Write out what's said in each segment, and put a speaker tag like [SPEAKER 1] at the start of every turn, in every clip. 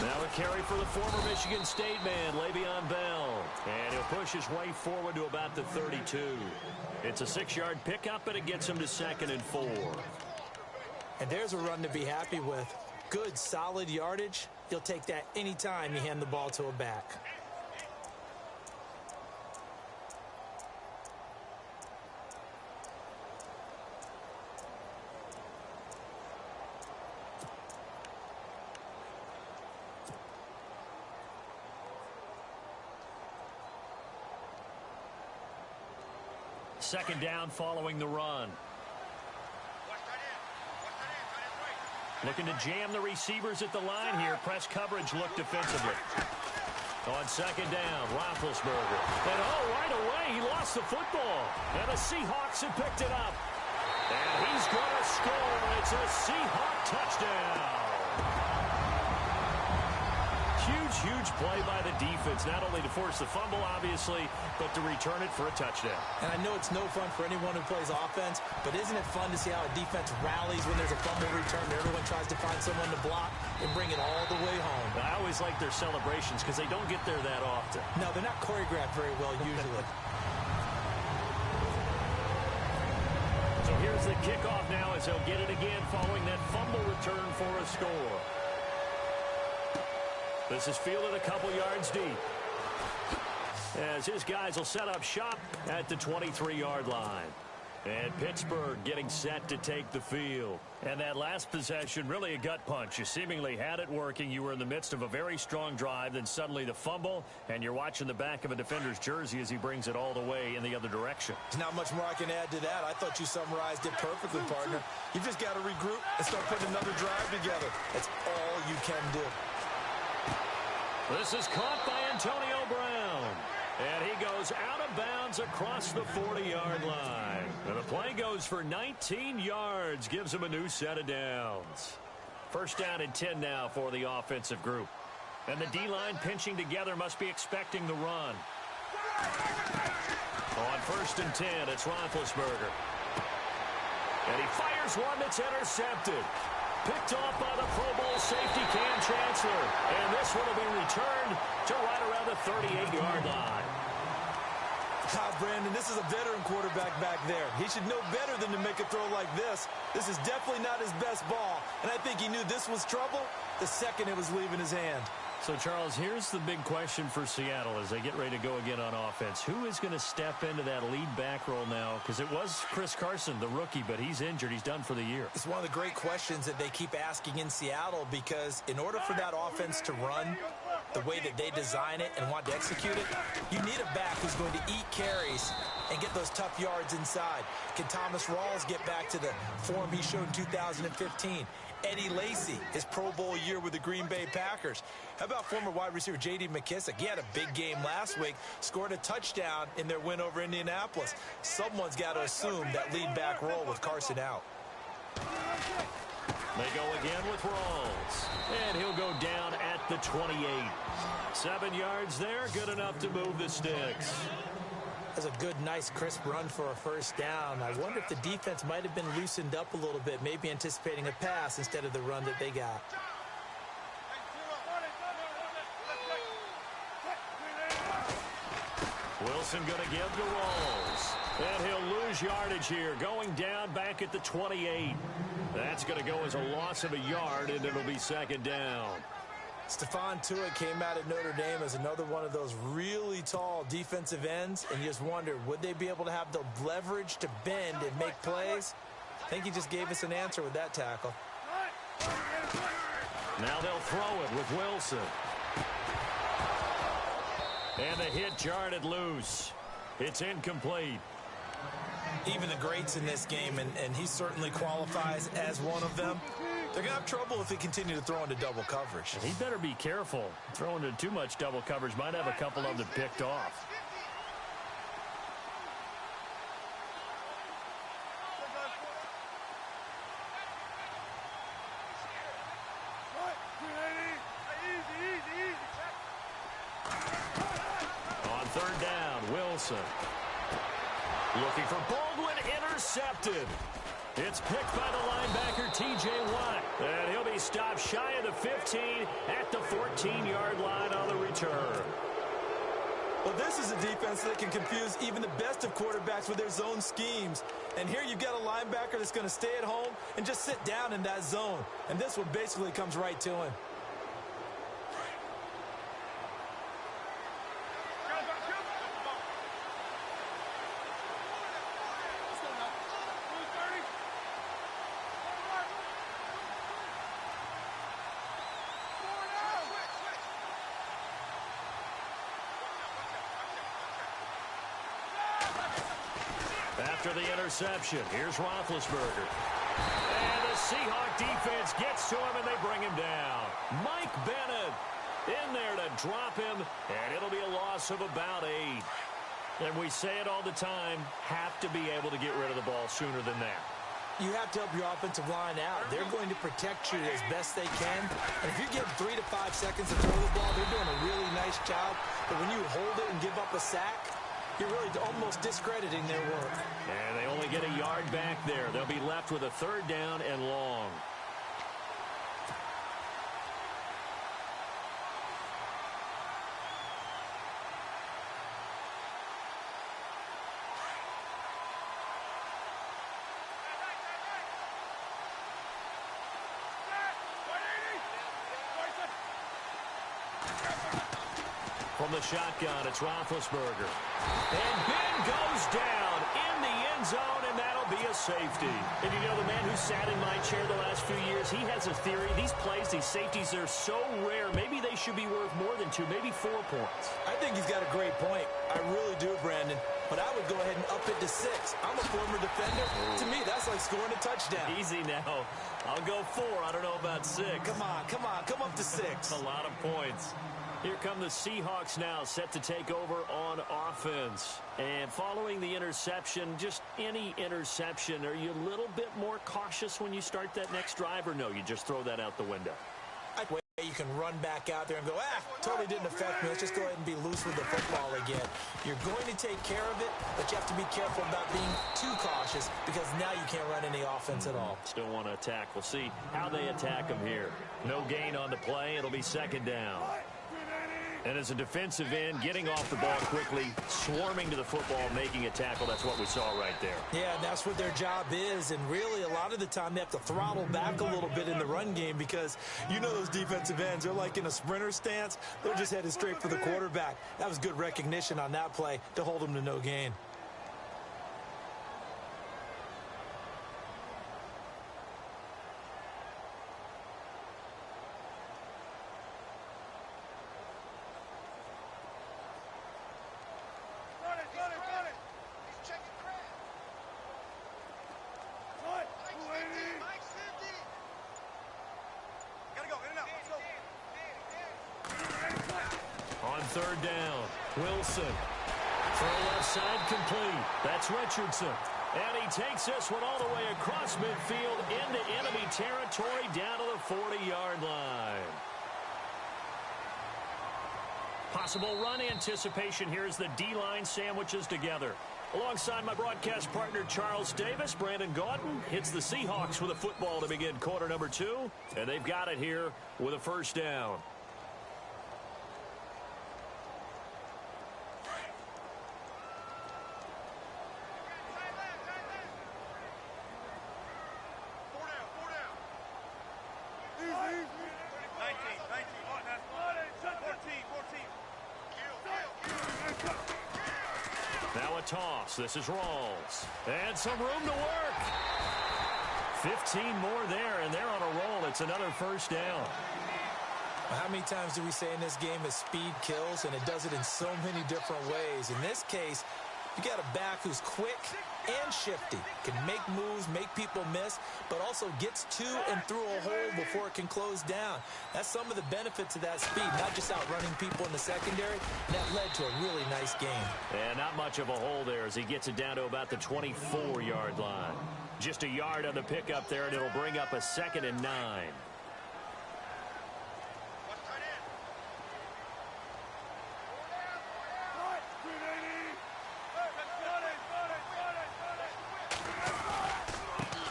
[SPEAKER 1] Now a carry for the former Michigan State man, Le'Veon Bell. And he'll push his way forward to about the 32. It's a 6-yard pickup, and it gets him to 2nd and 4.
[SPEAKER 2] And there's a run to be happy with. Good, solid yardage. You'll take that anytime you hand the ball to a back.
[SPEAKER 1] Second down following the run. Looking to jam the receivers at the line here. Press coverage look defensively. On second down, Roethlisberger. And right away, he lost the football. And the Seahawks have picked it up. And he's going to score. It's a Seahawk touchdown. Huge play by the defense, not only to force the fumble, obviously, but to return it for a touchdown.
[SPEAKER 2] And I know it's no fun for anyone who plays offense, but isn't it fun to see how a defense rallies when there's a fumble return and everyone tries to find someone to block and bring it all the way home?
[SPEAKER 1] I always like their celebrations because they don't get there that often.
[SPEAKER 2] No, they're not choreographed very well usually.
[SPEAKER 1] So here's the kickoff now as they'll get it again following that fumble return for a score. This is fielded a couple yards deep. As his guys will set up shop at the 23-yard line. And Pittsburgh getting set to take the field. And that last possession, really a gut punch. You seemingly had it working. You were in the midst of a very strong drive. Then suddenly the fumble, and you're watching the back of a defender's jersey as he brings it all the way in the other direction.
[SPEAKER 2] There's not much more I can add to that. I thought you summarized it perfectly, partner. You just got to regroup and start putting another drive together. That's all you can do.
[SPEAKER 1] This is caught by Antonio Brown. And he goes out of bounds across the 40-yard line. And the play goes for 19 yards. Gives him a new set of downs. First down and 10 now for the offensive group. And the D-line pinching together must be expecting the run. On first and 10, it's Roethlisberger. And he fires one that's intercepted. Picked off by the Pro Bowl safety Cam Chancellor. And this one will be returned to right around the 38-yard line.
[SPEAKER 2] Brandon, this is a veteran quarterback back there. He should know better than to make a throw like this. This is definitely not his best ball. And I think he knew this was trouble the second it was leaving his hand.
[SPEAKER 1] So, Charles, here's the big question for Seattle as they get ready to go again on offense. Who is going to step into that lead back role now? Because it was Chris Carson, the rookie, but he's injured. He's done for the year.
[SPEAKER 2] It's one of the great questions that they keep asking in Seattle because in order for that offense to run the way that they design it and want to execute it, you need a back who's going to eat carries and get those tough yards inside. Can Thomas Rawls get back to the form he showed in 2015? Eddie Lacy, his Pro Bowl year with the Green Bay Packers. How about former wide receiver J.D. McKissick? He had a big game last week, scored a touchdown in their win over Indianapolis. Someone's got to assume that lead back role with Carson out.
[SPEAKER 1] They go again with Rawls. And he'll go down at the 28. 7 yards there, good enough to move the sticks.
[SPEAKER 2] That's a good, nice, crisp run for a first down. I wonder if the defense might have been loosened up a little bit, maybe anticipating a pass instead of the run that they got.
[SPEAKER 1] Wilson going to give to Rawls. And he'll lose yardage here, going down back at the 28. That's going to go as a loss of a yard, and it'll be second down.
[SPEAKER 2] Stephon Tuitt came out at Notre Dame as another one of those really tall defensive ends, and you just wonder, would they be able to have the leverage to bend and make plays? I think he just gave us an answer with that tackle.
[SPEAKER 1] Now they'll throw it with Wilson. And the hit jarred loose. It's incomplete.
[SPEAKER 2] Even the greats in this game, and he certainly qualifies as one of them, they're going to have trouble if they continue to throw into double coverage.
[SPEAKER 1] He better be careful. Throwing into too much double coverage might have a couple of them picked off. On third down, Wilson. Looking for Baldwin, intercepted. It's picked by the linebacker, T.J. Watt. And he'll be stopped shy of the 15 at the 14-yard line on the return.
[SPEAKER 2] Well, this is a defense that can confuse even the best of quarterbacks with their zone schemes. And here you've got a linebacker that's going to stay at home and just sit down in that zone. And this one basically comes right to him.
[SPEAKER 1] After the interception, here's Roethlisberger. And the Seahawk defense gets to him, and they bring him down. Mike Bennett in there to drop him, and it'll be a loss of about 8. And we say it all the time, have to be able to get rid of the ball sooner than that.
[SPEAKER 2] You have to help your offensive line out. They're going to protect you as best they can. And if you give 3 to 5 seconds to throw the ball, they're doing a really nice job. But when you hold it and give up a sack, you're really almost discrediting their work.
[SPEAKER 1] And they only get a yard back there. They'll be left with a 3rd down and long. From the shotgun, it's Roethlisberger. And Ben goes down in the end zone, and that'll be a safety. And you know, the man who sat in my chair the last few years, he has a theory. These plays, these safeties, they're so rare. Maybe they should be worth more than 2, maybe 4 points.
[SPEAKER 2] I think he's got a great point. I really do, Brandon. But I would go ahead and up it to 6. I'm a former defender. To me, that's like scoring a touchdown.
[SPEAKER 1] Easy now. I'll go 4. I don't know about 6.
[SPEAKER 2] Come on. Come up to 6.
[SPEAKER 1] A lot of points. Here come the Seahawks now, set to take over on offense. And following the interception, just any interception, are you a little bit more cautious when you start that next drive, or no, you just throw that out the window?
[SPEAKER 2] You can run back out there and go, totally didn't affect me. Let's just go ahead and be loose with the football again. You're going to take care of it, but you have to be careful about being too cautious because now you can't run any offense at all.
[SPEAKER 1] Still want to attack. We'll see how they attack them here. No gain on the play. It'll be 2nd down. And as a defensive end, getting off the ball quickly, swarming to the football, making a tackle, that's what we saw right there.
[SPEAKER 2] Yeah, and that's what their job is. And really, a lot of the time, they have to throttle back a little bit in the run game because you know those defensive ends, they're like in a sprinter stance. They're just headed straight for the quarterback. That was good recognition on that play to hold them to no gain.
[SPEAKER 1] On 3rd down, Wilson. Throw left side complete. That's Richardson. And he takes this one all the way across midfield into enemy territory down to the 40-yard line. Possible run anticipation here as the D-line sandwiches together. Alongside my broadcast partner, Charles Davis, Brandon Gaudin hits the Seahawks with a football to begin quarter number 2. And they've got it here with a 1st down. Now a toss. This is Rawls. And some room to work. 15 more there, and they're on a roll. It's another 1st down.
[SPEAKER 2] How many times do we say in this game that speed kills, and it does it in so many different ways? In this case, you got a back who's quick and shifty, can make moves, make people miss, but also gets to and through a hole before it can close down. That's some of the benefits of that speed, not just outrunning people in the secondary. And that led to a really nice game.
[SPEAKER 1] And not much of a hole there as he gets it down to about the 24-yard line. Just a yard on the pickup there, and it'll bring up a 2nd and 9.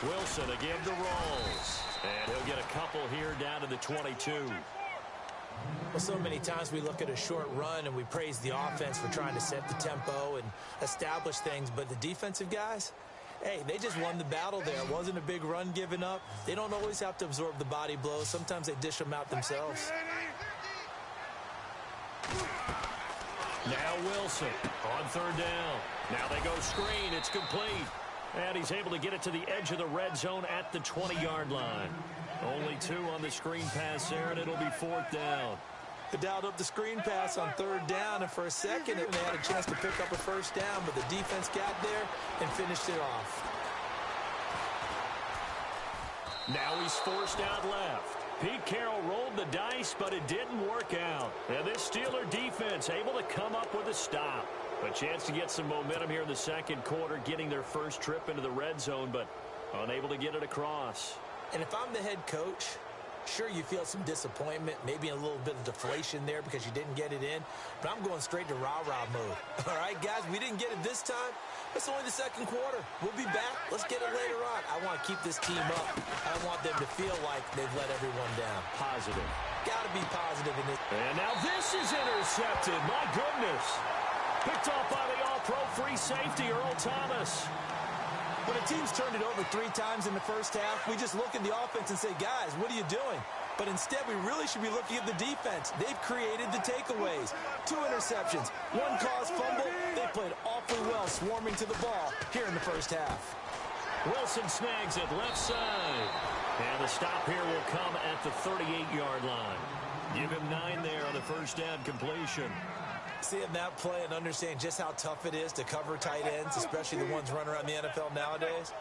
[SPEAKER 1] Wilson again to Rawls. And he'll get a couple here down to the 22.
[SPEAKER 2] Well, so many times we look at a short run and we praise the offense for trying to set the tempo and establish things, but the defensive guys, hey, they just won the battle there. It wasn't a big run given up. They don't always have to absorb the body blows. Sometimes they dish them out themselves.
[SPEAKER 1] Now Wilson on third down. Now they go screen. It's complete. And he's able to get it to the edge of the red zone at the 20-yard line. Only 2 on the screen pass there, and it'll be 4th down.
[SPEAKER 2] They dialed up the screen pass on third down, and for a second they had a chance to pick up a first down, but the defense got there and finished it off.
[SPEAKER 1] Now he's forced out left. Pete Carroll rolled the dice, but it didn't work out. And this Steeler defense able to come up with a stop. A chance to get some momentum here in the second quarter, getting their first trip into the red zone, but unable to get it across.
[SPEAKER 2] And if I'm the head coach, sure, you feel some disappointment, maybe a little bit of deflation there because you didn't get it in, but I'm going straight to rah-rah mode. All right, guys, we didn't get it this time. It's only the second quarter. We'll be back. Let's get it later on. I want to keep this team up. I want them to feel like they've let everyone down.
[SPEAKER 1] Positive.
[SPEAKER 2] Got to be positive in this.
[SPEAKER 1] And now this is intercepted. My goodness. Picked off by the all-pro free safety, Earl Thomas.
[SPEAKER 2] When a team's turned it over 3 times in the first half, we just look at the offense and say, guys, what are you doing? But instead, we really should be looking at the defense. They've created the takeaways. 2 interceptions, 1 caused fumble. They played awfully well swarming to the ball here in the first half.
[SPEAKER 1] Wilson snags it left side. And the stop here will come at the 38-yard line. Give him 9 there on the first down completion.
[SPEAKER 2] Seeing that play and understanding just how tough it is to cover tight ends, especially the ones running around the NFL nowadays,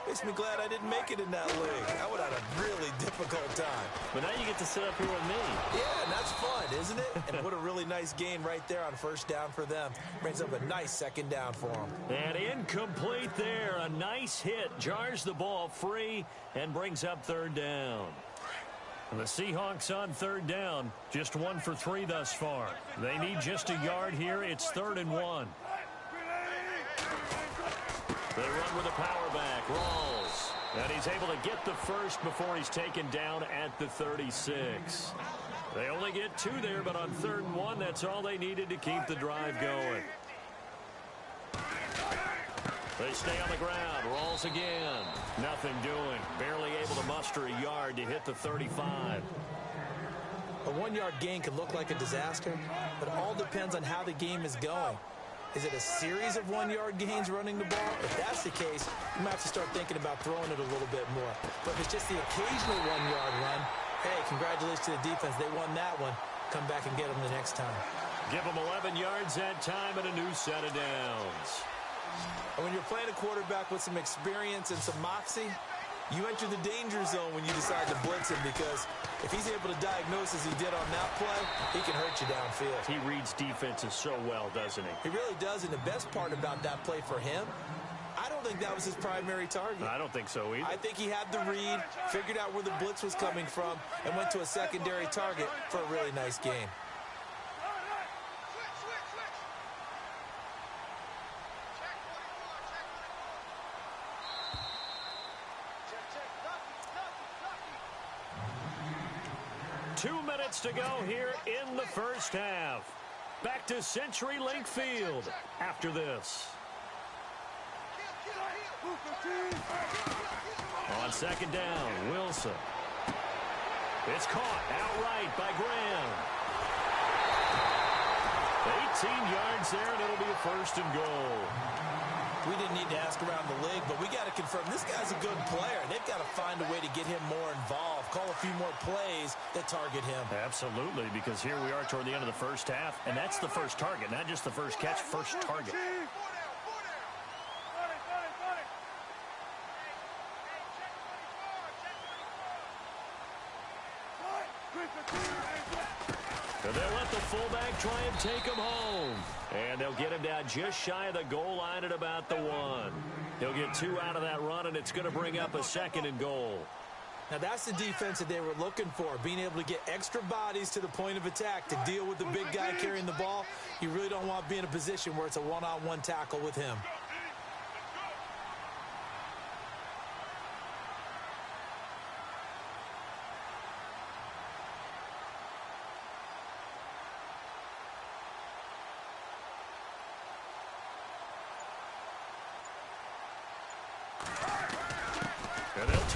[SPEAKER 2] makes me glad I didn't make it in that league. I would have had a really difficult time.
[SPEAKER 1] But now you get to sit up here with me.
[SPEAKER 2] Yeah, and that's fun, isn't it? And what a really nice gain right there on first down for them. Brings up a nice second down for them.
[SPEAKER 1] And incomplete there. A nice hit. Jars the ball free and brings up third down. The Seahawks on third down, just 1 for 3 thus far. They need just a yard here. It's 3rd and 1. They run with a power back. Rawls. And he's able to get the first before he's taken down at the 36. They only get 2 there, but on 3rd and 1, that's all they needed to keep the drive going. They stay on the ground. Rawls again. Nothing doing. Barely able to muster a yard to hit the 35.
[SPEAKER 2] A 1-yard gain can look like a disaster, but it all depends on how the game is going. Is it a series of 1-yard gains running the ball? If that's the case, you might have to start thinking about throwing it a little bit more. But if it's just the occasional 1-yard run, hey, congratulations to the defense. They won that one. Come back and get them the next time.
[SPEAKER 1] Give them 11 yards that time and a new set of downs.
[SPEAKER 2] And when you're playing a quarterback with some experience and some moxie, you enter the danger zone when you decide to blitz him, because if he's able to diagnose as he did on that play, he can hurt you downfield.
[SPEAKER 1] He reads defenses so well, doesn't he?
[SPEAKER 2] He really does, and the best part about that play for him, I don't think that was his primary target.
[SPEAKER 1] I don't think so either.
[SPEAKER 2] I think he had the read, figured out where the blitz was coming from, and went to a secondary target for a really nice game.
[SPEAKER 1] To go here in the first half. Back to CenturyLink Field after this. On second down, Wilson. It's caught outright by Graham. 18 yards there, and it'll be a 1st and goal.
[SPEAKER 2] We didn't need to ask around the league, but we got to confirm this guy's a good player. They've got to find a way to get him more involved, call a few more plays that target him.
[SPEAKER 1] Absolutely, because here we are toward the end of the first half, and that's the first target, not just the first catch, first target. And they'll let the fullback try and take him home. And they'll get him down just shy of the goal line at about the 1. He'll get 2 out of that run, and it's going to bring up a 2nd and goal.
[SPEAKER 2] Now, that's the defense that they were looking for, being able to get extra bodies to the point of attack to deal with the big guy carrying the ball. You really don't want to be in a position where it's a one-on-one tackle with him.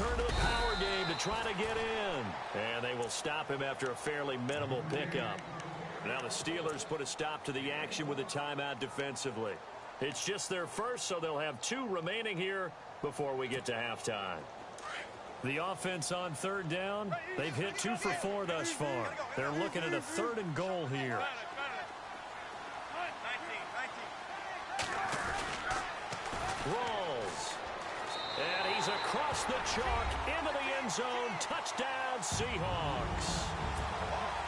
[SPEAKER 1] turn to the power game to try to get in. And they will stop him after a fairly minimal pickup. Now the Steelers put a stop to the action with a timeout defensively. It's just their first, so they'll have 2 remaining here before we get to halftime. The offense on third down, they've hit 2 for 4 thus far. They're looking at a 3rd and goal here. Rolls. And he's across the chalk into the end zone. Touchdown, Seahawks.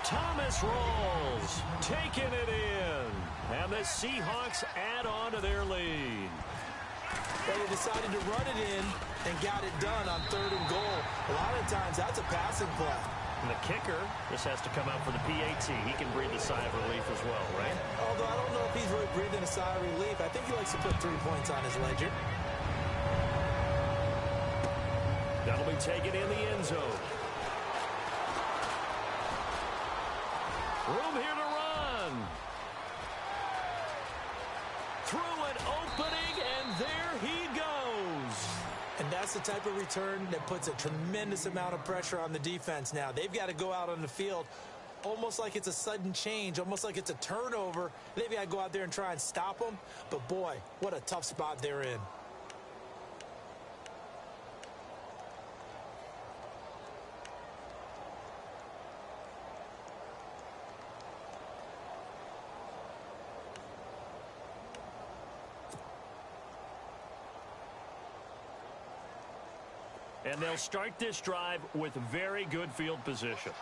[SPEAKER 1] Thomas Rolls taking it in. And the Seahawks add on to their lead.
[SPEAKER 2] They decided to run it in and got it done on 3rd and goal. A lot of times that's a passing play.
[SPEAKER 1] And the kicker just has to come out for the PAT. He can breathe a sigh of relief as well, right?
[SPEAKER 2] Although I don't know if he's really breathing a sigh of relief. I think he likes to put 3 points on his ledger.
[SPEAKER 1] That'll be taken in the end zone. Room here to run. Through an opening, and there he goes.
[SPEAKER 2] And that's the type of return that puts a tremendous amount of pressure on the defense now. They've got to go out on the field almost like it's a sudden change, almost like it's a turnover. They've got to go out there and try and stop them. But, boy, what a tough spot they're in.
[SPEAKER 1] And they'll start this drive with very good field position.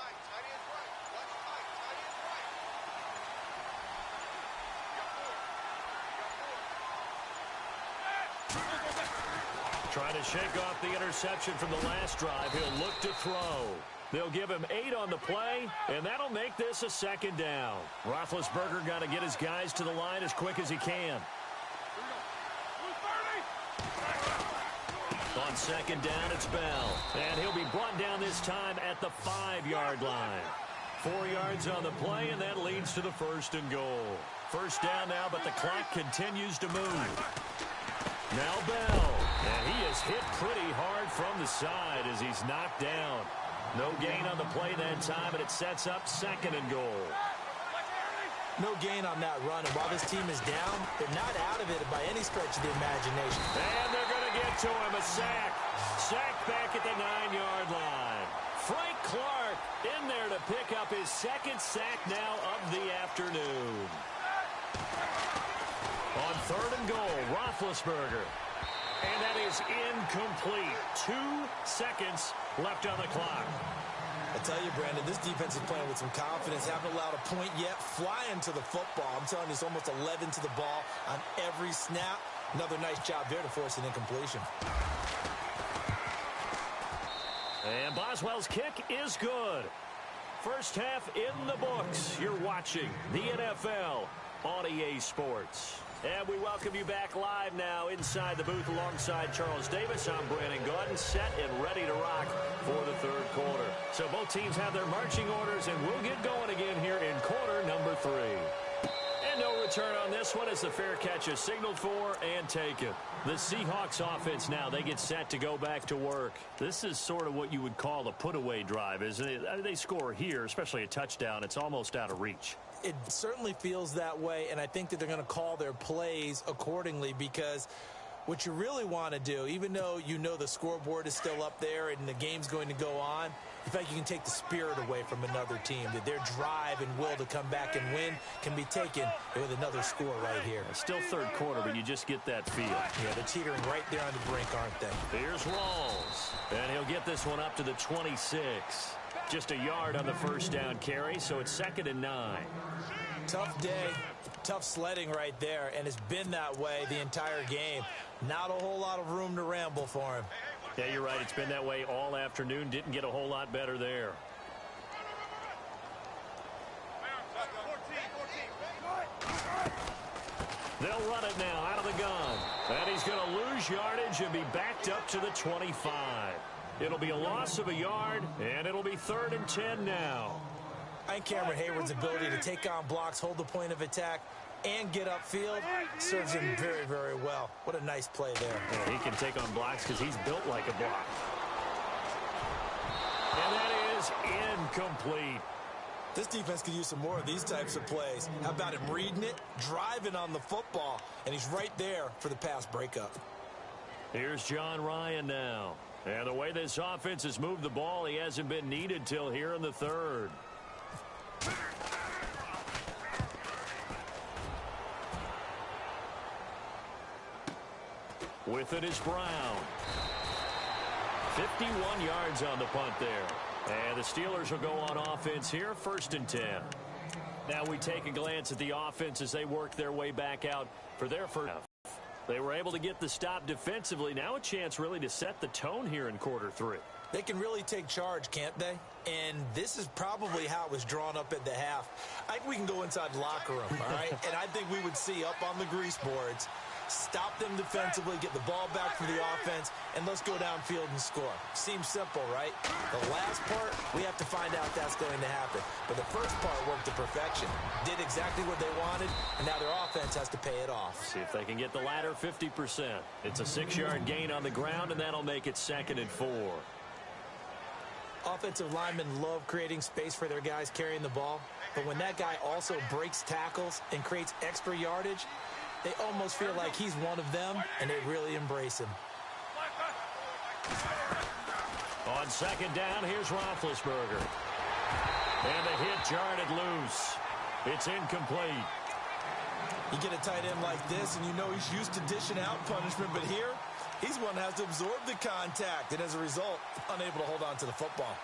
[SPEAKER 1] Trying to shake off the interception from the last drive. He'll look to throw. They'll give him 8 on the play, and that'll make this a 2nd down. Roethlisberger got to get his guys to the line as quick as he can. On 2nd down, it's Bell. And he'll be brought down this time at the 5-yard line. 4 yards on the play, and that leads to the 1st and goal. 1st down now, but the clock continues to move. Now Bell. And he is hit pretty hard from the side as he's knocked down. No gain on the play that time, and it sets up 2nd and goal.
[SPEAKER 2] No gain on that run, and while this team is down, they're not out of it by any stretch of the imagination.
[SPEAKER 1] And they're going to get to him, a sack. Sack back at the 9-yard line. Frank Clark in there to pick up his 2nd sack now of the afternoon. On 3rd and goal, Roethlisberger. And that is incomplete. 2 seconds left on the clock.
[SPEAKER 2] I tell you, Brandon, this defense is playing with some confidence. Haven't allowed a point yet. Flying to the football. I'm telling you, it's almost 11 to the ball on every snap. Another nice job there to force an incompletion.
[SPEAKER 1] And Boswell's kick is good. First half in the books. You're watching the NFL on EA Sports. And we welcome you back live now inside the booth alongside Charles Davis. I'm Brandon Gaudin, set and ready to rock for the 3rd quarter. So both teams have their marching orders, and we'll get going again here in quarter number 3. And no return on this one as the fair catch is signaled for and taken. The Seahawks offense now, they get set to go back to work. This is sort of what you would call a put-away drive, isn't it? They score here, especially a touchdown. It's almost out of reach.
[SPEAKER 2] It certainly feels that way, and I think that they're going to call their plays accordingly because what you really want to do, even though you know the scoreboard is still up there and the game's going to go on, in fact, you can take the spirit away from another team. That their drive and will to come back and win can be taken with another score right here.
[SPEAKER 1] It's still 3rd quarter, but you just get that feel.
[SPEAKER 2] Yeah, they're teetering right there on the brink, aren't they?
[SPEAKER 1] Here's Rawls, and he'll get this one up to the 26. Just a yard on the 1st down carry, so it's 2nd and 9.
[SPEAKER 2] Tough day, tough sledding right there, and it's been that way the entire game. Not a whole lot of room to ramble for him.
[SPEAKER 1] Yeah, you're right. It's been that way all afternoon. Didn't get a whole lot better there. They'll run it now out of the gun. And he's going to lose yardage and be backed up to the 25. It'll be a loss of a yard, and it'll be 3rd and 10 now.
[SPEAKER 2] I think Cameron Hayward's ability to take on blocks, hold the point of attack, and get upfield serves him very, very well. What a nice play there.
[SPEAKER 1] Yeah, he can take on blocks because he's built like a block. And that is incomplete.
[SPEAKER 2] This defense could use some more of these types of plays. How about him reading it, driving on the football, and he's right there for the pass breakup.
[SPEAKER 1] Here's John Ryan now. And the way this offense has moved the ball, he hasn't been needed till here in the third. With it is Brown. 51 yards on the punt there. And the Steelers will go on offense here, 1st and 10. Now we take a glance at the offense as they work their way back out for their first half. They were able to get the stop defensively. Now a chance really to set the tone here in quarter 3.
[SPEAKER 2] They can really take charge, can't they? And this is probably how it was drawn up at the half. I think we can go inside the locker room, all right? And I think we would see up on the grease boards, stop them defensively, get the ball back for the offense, and let's go downfield and score. Seems simple, right? The last part, we have to find out if that's going to happen. But the first part worked to perfection. Did exactly what they wanted, and now their offense has to pay it off.
[SPEAKER 1] See if they can get the latter 50%. It's a 6-yard gain on the ground, and that'll make it 2nd and 4.
[SPEAKER 2] Offensive linemen love creating space for their guys carrying the ball, but when that guy also breaks tackles and creates extra yardage, they almost feel like he's one of them, and they really embrace him.
[SPEAKER 1] On 2nd down, here's Roethlisberger. And the hit jarred it loose. It's incomplete.
[SPEAKER 2] You get a tight end like this, and you know he's used to dishing out punishment, but here, he's one that has to absorb the contact, and as a result, unable to hold on to the football.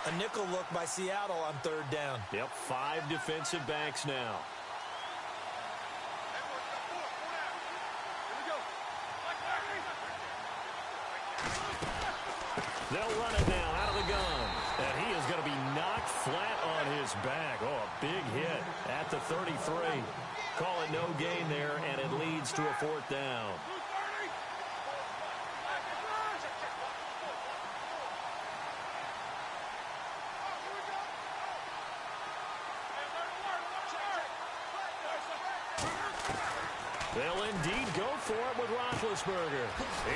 [SPEAKER 2] A nickel look by Seattle on 3rd down.
[SPEAKER 1] Yep, 5 defensive backs now. They'll run it now out of the gun. And he is going to be knocked flat on his back. Oh, a big hit at the 33. Call it no gain there, and it leads to a 4th down. They'll indeed go for it with Roethlisberger.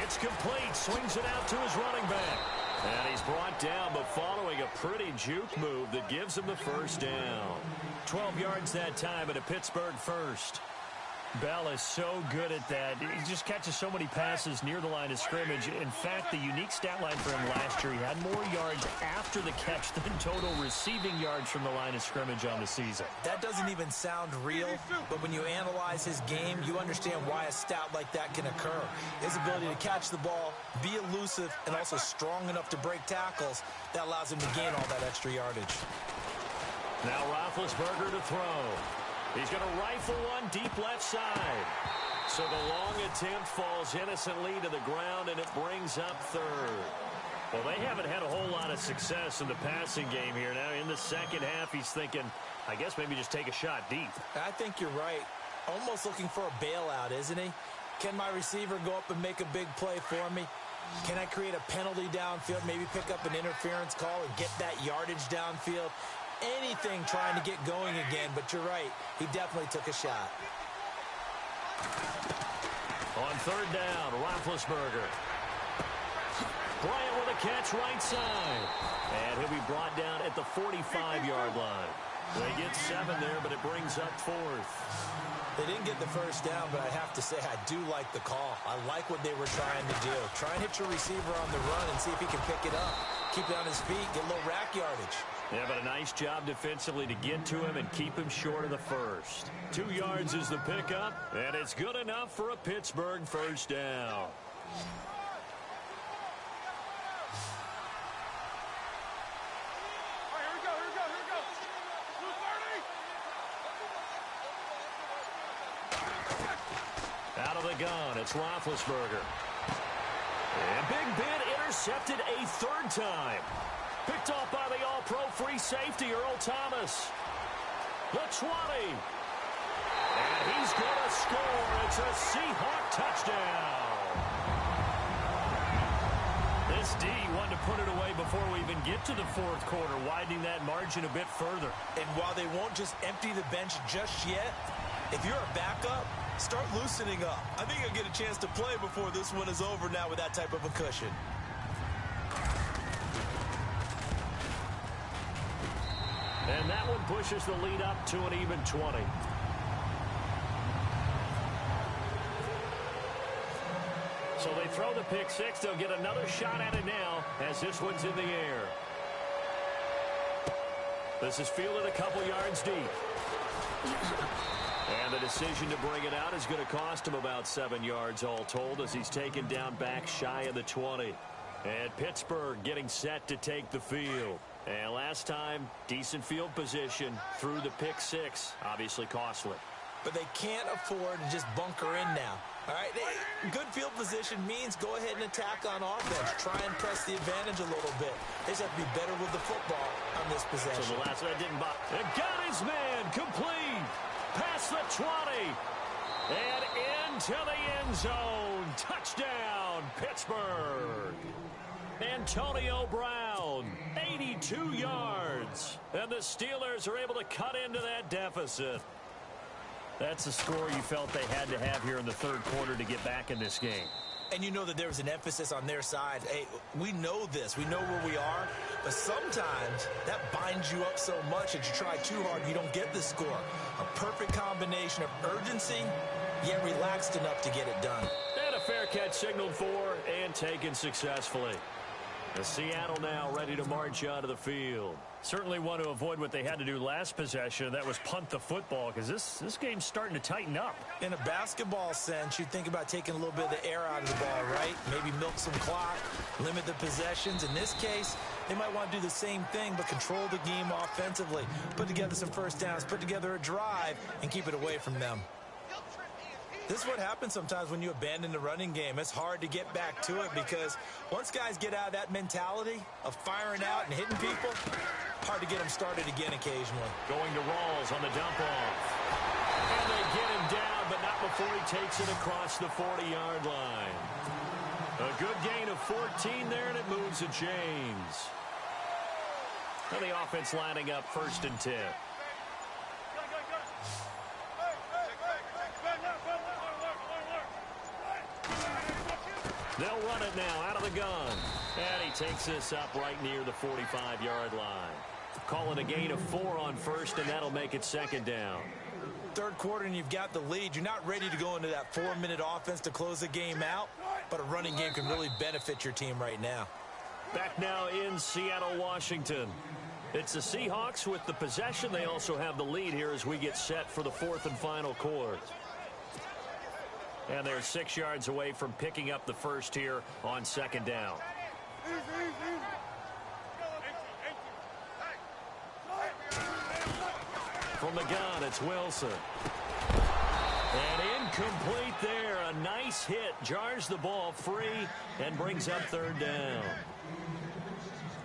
[SPEAKER 1] It's complete. Swings it out to his running back. And he's brought down, but following a pretty juke move that gives him the 1st down. 12 yards that time and a Pittsburgh 1st. Bell is so good at that. He just catches so many passes near the line of scrimmage. In fact, the unique stat line for him last year, he had more yards after the catch than total receiving yards from the line of scrimmage on the season.
[SPEAKER 2] That doesn't even sound real, but when you analyze his game, you understand why a stat like that can occur. His ability to catch the ball, be elusive, and also strong enough to break tackles, that allows him to gain all that extra yardage.
[SPEAKER 1] Now Roethlisberger to throw. He's going to rifle one deep left side. So the long attempt falls innocently to the ground, and it brings up 3rd. Well, they haven't had a whole lot of success in the passing game here. Now in the 2nd half, he's thinking, I guess maybe just take a shot deep.
[SPEAKER 2] I think you're right. Almost looking for a bailout, isn't he? Can my receiver go up and make a big play for me? Can I create a penalty downfield, maybe pick up an interference call and get that yardage downfield? Anything trying to get going again, but you're right. He definitely took a shot.
[SPEAKER 1] On 3rd down, Roethlisberger. Bryant with a catch right side. And he'll be brought down at the 45-yard line. They get 7 there, but it brings up 4th.
[SPEAKER 2] They didn't get the 1st down, but I have to say I do like the call. I like what they were trying to do. Try and hit your receiver on the run and see if he can pick it up. Keep it on his feet, get a little rack yardage.
[SPEAKER 1] Yeah, but a nice job defensively to get to him and keep him short of the 1st. 2 yards is the pickup, and it's good enough for a Pittsburgh 1st down. Out of the gun, it's Roethlisberger. And Big Ben intercepted a 3rd time. Picked off by the all-pro free safety, Earl Thomas. The 20. And he's going to score. It's a Seahawk touchdown. This D wanted to put it away before we even get to the 4th quarter, widening that margin a bit further.
[SPEAKER 2] And while they won't just empty the bench just yet, if you're a backup, start loosening up. I think you'll get a chance to play before this one is over now with that type of a cushion.
[SPEAKER 1] And that one pushes the lead up to an even 20. So they throw the pick six. They'll get another shot at it now as this one's in the air. This is fielded a couple yards deep. And the decision to bring it out is going to cost him about 7 yards all told as he's taken down back shy of the 20. And Pittsburgh getting set to take the field. And last time, decent field position through the pick six. Obviously costly.
[SPEAKER 2] But they can't afford to just bunker in now. All right, good field position means go ahead and attack on offense. Try and press the advantage a little bit. They just have to be better with the football on this possession.
[SPEAKER 1] So the last one didn't bother. And got his man complete. Past the 20. And into the end zone. Touchdown, Pittsburgh. Antonio Brown, 82 yards. And the Steelers are able to cut into that deficit. That's a score you felt they had to have here in the third quarter to get back in this game.
[SPEAKER 2] And you know that there was an emphasis on their side. Hey, we know this. We know where we are. But sometimes that binds you up so much that you try too hard, you don't get the score. A perfect combination of urgency, yet relaxed enough to get it done.
[SPEAKER 1] And a fair catch signaled for and taken successfully. The Seattle now ready to march out of the field. Certainly want to avoid what they had to do last possession. That was punt the football because this game's starting to tighten up.
[SPEAKER 2] In a basketball sense, you think about taking a little bit of the air out of the ball, right? Maybe milk some clock, limit the possessions. In this case, they might want to do the same thing but control the game offensively. Put together some first downs, put together a drive, and keep it away from them. This is what happens sometimes when you abandon the running game. It's hard to get back to it because once guys get out of that mentality of firing out and hitting people, hard to get them started again occasionally.
[SPEAKER 1] Going to Rawls on the dump off. And they get him down, but not before he takes it across the 40-yard line. A good gain of 14 there, and it moves the chains. And the offense lining up 1st and 10. They'll run it now out of the gun. And he takes this up right near the 45-yard line. Call it a gain of 4 on 1st, and that'll make it 2nd down.
[SPEAKER 2] Third quarter, and you've got the lead. You're not ready to go into that 4-minute offense to close the game out, but a running game can really benefit your team right now.
[SPEAKER 1] Back now in Seattle, Washington. It's the Seahawks with the possession. They also have the lead here as we get set for the 4th and final quarter. And they're 6 yards away from picking up the first here on 2nd down. From the gun, it's Wilson. And incomplete there. A nice hit. Jars the ball free and brings up 3rd down.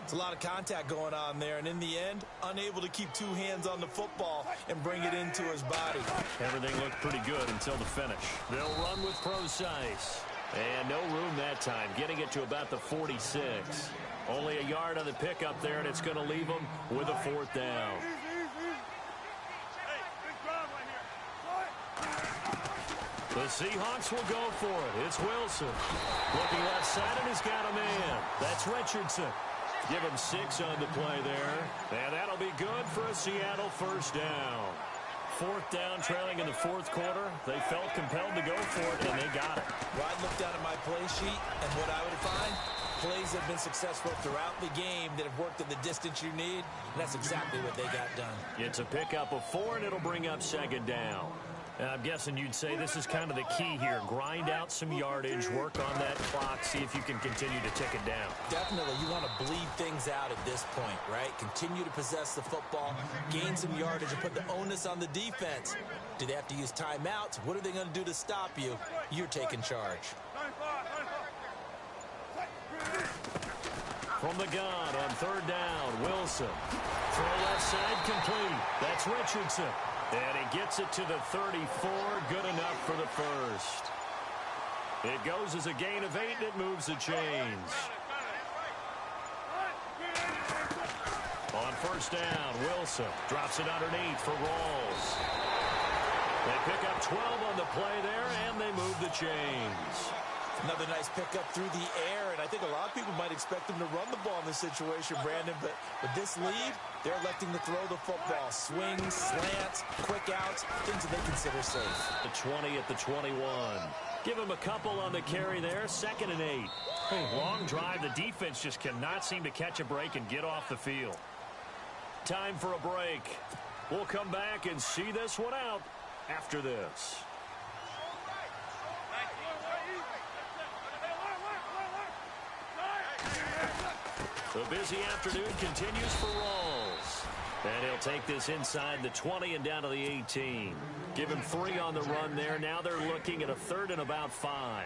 [SPEAKER 2] It's a lot of contact going on there, and in the end, unable to keep 2 hands on the football and bring it into his body.
[SPEAKER 1] Everything looked pretty good until the finish. They'll run with precise. And no room that time, getting it to about the 46. Only a yard on the pickup there, and it's going to leave them with a 4th down. The Seahawks will go for it. It's Wilson. Looking left side, and he's got a man. That's Richardson. Give him 6 on the play there. And that'll be good for a Seattle 1st down. 4th down, trailing in the 4th quarter. They felt compelled to go for it, and they got it.
[SPEAKER 2] Well, I looked down at my play sheet, and what I would find, plays have been successful throughout the game that have worked at the distance you need, and that's exactly what they got done.
[SPEAKER 1] It's a pickup of 4, and it'll bring up 2nd down. And I'm guessing you'd say this is kind of the key here. Grind out some yardage, work on that clock, see if you can continue to tick it down.
[SPEAKER 2] Definitely. You want to bleed things out at this point, right? Continue to possess the football, gain some yardage, and put the onus on the defense. Do they have to use timeouts? What are they going to do to stop you? You're taking charge.
[SPEAKER 1] From the gun on 3rd down, Wilson. Throw left side complete. That's Richardson. And he gets it to the 34. Good enough for the first. It goes as a gain of 8, and it moves the chains. On 1st down, Wilson drops it underneath for Rawls. They pick up 12 on the play there, and they move the chains.
[SPEAKER 2] Another nice pickup through the air, and I think a lot of people might expect them to run the ball in this situation, Brandon, but with this lead, They're electing to throw the football. Swings, slants, quick outs, things that they consider safe.
[SPEAKER 1] The 20 at the 21. Give him a couple on the carry there. 2nd and 8. Long drive. The defense just cannot seem to catch a break and get off the field. Time for a break. We'll come back and see this one out after this. The busy afternoon continues for Rawls. And he'll take this inside the 20 and down to the 18. Give him 3 on the run there. Now they're looking at a 3rd and about 5.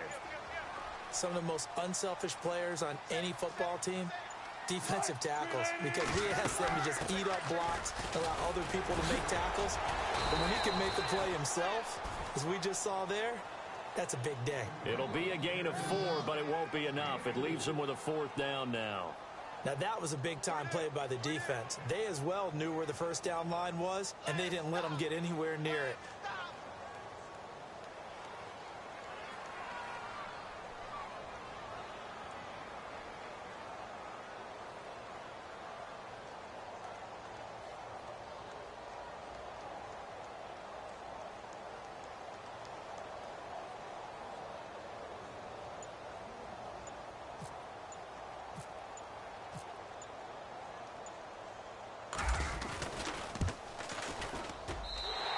[SPEAKER 2] Some of the most unselfish players on any football team, defensive tackles, because we ask them to just eat up blocks, allow other people to make tackles. But when he can make the play himself, as we just saw there, that's a big day.
[SPEAKER 1] It'll be a gain of 4, but it won't be enough. It leaves him with a 4th down now.
[SPEAKER 2] Now, that was a big-time play by the defense. They as well knew where the first down line was, and they didn't let them get anywhere near it.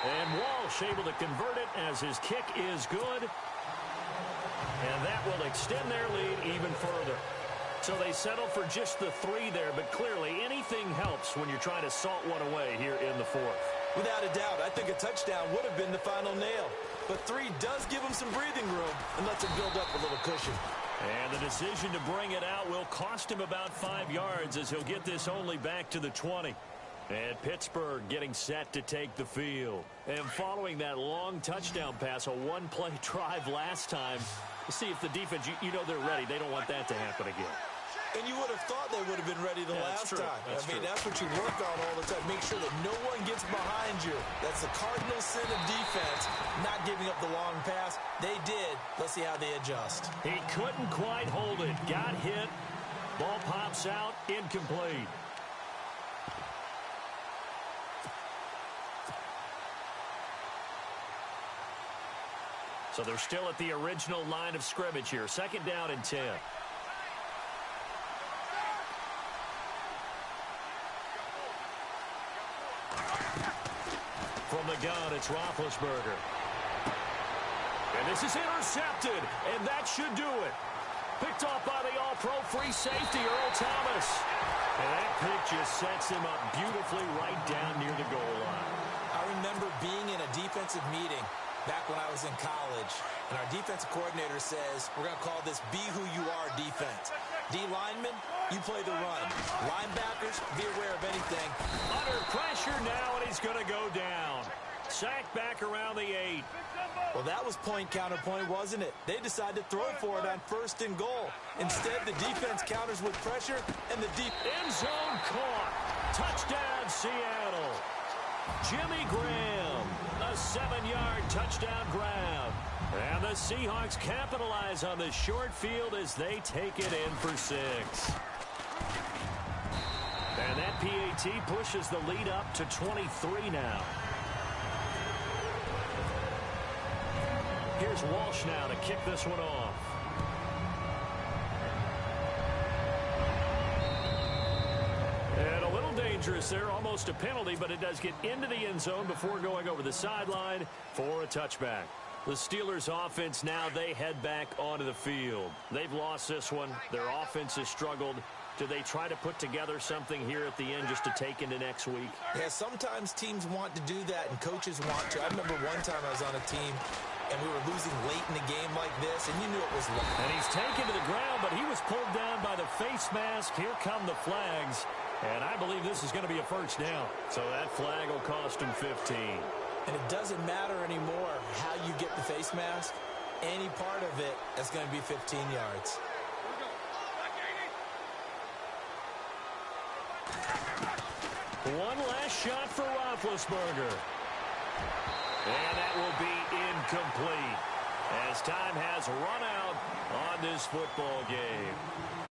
[SPEAKER 1] And Walsh able to convert it as his kick is good. And that will extend their lead even further. So they settle for just the 3 there, but clearly anything helps when you're trying to salt one away here in the 4th.
[SPEAKER 2] Without a doubt, I think a touchdown would have been the final nail. But 3 does give them some breathing room and lets them build up a little cushion.
[SPEAKER 1] And the decision to bring it out will cost him about 5 yards as he'll get this only back to the 20. And Pittsburgh getting set to take the field. And following that long touchdown pass, a one-play drive last time, see if the defense, you know they're ready. They don't want that to happen again.
[SPEAKER 2] And you would have thought they would have been ready the last time. That's what you work on all the time. Make sure that no one gets behind you. That's the cardinal sin of defense, not giving up the long pass. They did. Let's see how they adjust.
[SPEAKER 1] He couldn't quite hold it. Got hit. Ball pops out. Incomplete. So they're still at the original line of scrimmage here. 2nd down and 10. From the gun, it's Roethlisberger. And this is intercepted, and that should do it. Picked off by the all-pro free safety, Earl Thomas. And that pick just sets him up beautifully right down near the goal line.
[SPEAKER 2] I remember being in a defensive meeting back when I was in college, and our defensive coordinator says, we're going to call this Be Who You Are defense. D linemen, you play the run. Linebackers, be aware of anything.
[SPEAKER 1] Under pressure now, and he's going to go down. Sacked back around the 8.
[SPEAKER 2] Well, that was point counterpoint, wasn't it? They decided to throw for it on 1st and goal. Instead, the defense counters with pressure, and the deep
[SPEAKER 1] end zone caught. Touchdown, Seattle. Jimmy Graham, a 7-yard touchdown grab. And the Seahawks capitalize on the short field as they take it in for 6. And that PAT pushes the lead up to 23 now. Here's Walsh now to kick this one off. And a little dangerous there, almost a penalty, but it does get into the end zone before going over the sideline for a touchback. The Steelers' offense now, they head back onto the field. They've lost this one. Their offense has struggled. Do they try to put together something here at the end just to take into next week?
[SPEAKER 2] Yeah, sometimes teams want to do that and coaches want to. I remember one time I was on a team and we were losing late in the game like this, and you knew it was late.
[SPEAKER 1] And he's taken to the ground, but he was pulled down by the face mask. Here come the flags, and I believe this is going to be a 1st down. So that flag will cost him 15.
[SPEAKER 2] And it doesn't matter anymore how you get the face mask. Any part of it is going to be 15 yards.
[SPEAKER 1] One last shot for Roethlisberger. And that will be incomplete as time has run out on this football game.